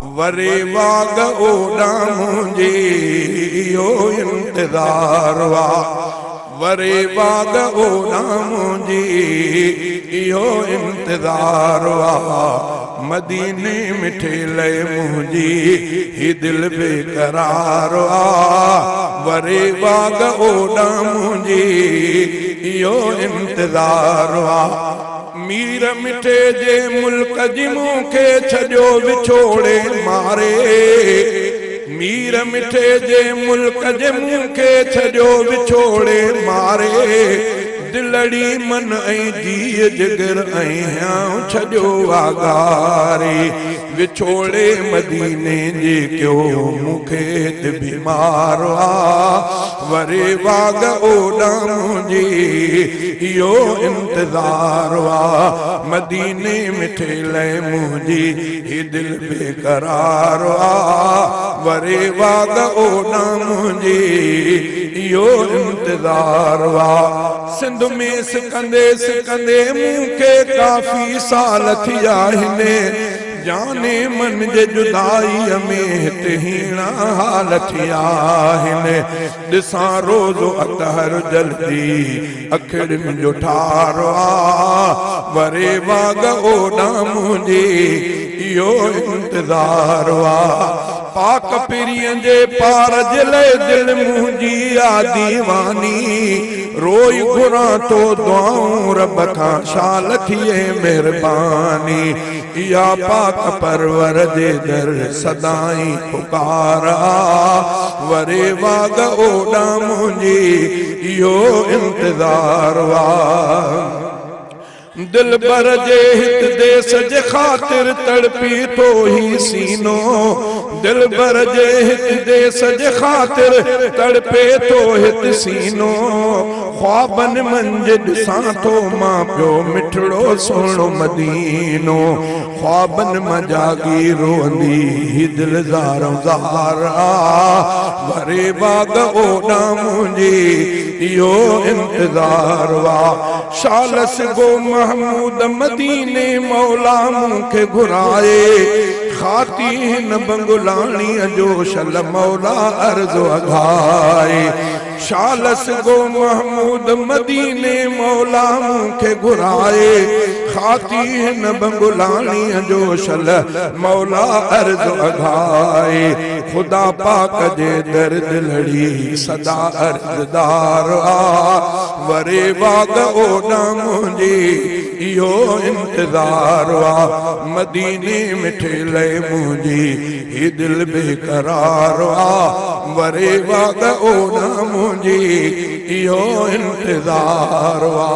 वरे वाग ओडा मुझे यो इंतजार वा वरे वाग ओडा मुझे यो इंतजार वा मदीने मिठे लय मुझी ही दिल बेकरार वा वरे वाग ओडा मुझे यो इंतजार वा मीर मिठे जे मुल्क जी मूंखे छॾियो विछोड़े मारे मीर मिठे जे मुल्क जे मूंखे छॾियो विछोड़े मारे दिलड़ी मन ऐं जीअ जिगर ऐं हियां छॾियो वागारे विछोड़े मदीने जे क्यों मूंखे त बीमार आ वरे वाग ओडा मुझे यो इंतजार वा मदीने मिठे लय मुझी ही दिल बेकरार वा वरे वाग ओडा मुझे यो इंतजार वा सिंध में सिकंदे मूंखे काफ़ी साल थिया हिने जाने मन जे जुदाई में हिते हीणा हाल थिया हिने ॾिसां रोज़ो अतहर जल्दी अखिड़ मुंहिंजो ठारो आ वरे वाग ओडा मुझे यो इंतजार वा पाक पिरियन जे पार जे लय दिल मुझी आ दीवानी रोई घुरा तो दुआऊं रब खां शाल थिए मेहरबानी या पाक परवर जे दर सदाई पुकारा वरे वाग ओडा मुझे यो इंतजार वा दिल बर जे हित देश जे खातिर तड़पी तो ही सीनो दिल बर जे हित देश जे खातिर तड़पे तो हित सीनो ख्वाबन मंज ॾिसां तो मां पियो मिठड़ो सोनो मदीनो ख्वाबन मजागी रोंदी दिल ज़ारो ज़ारा वरे बाग ओडा मुझे यो इंतजार वा शालस गो महमूद मदीने मौला मूंखे घुराए खाती हिन बंगुलाणी जो शल मौला अर्ज़ो अघाए शालस गो महमूद मदीने मौला मूंखे घुराए खाती हिन बंगुलाणी जो शल मौला अर्ज़ो अघाए खुदा पाक जे दर दिलड़ी सदा अर्ज़दार आ वरे वाग ओडा मुझे यो इंतजार वा मदीने मिठे लय मुझी ही दिल बेकरार वा वरे वाग ओडा मुझे यो इंतजार वा।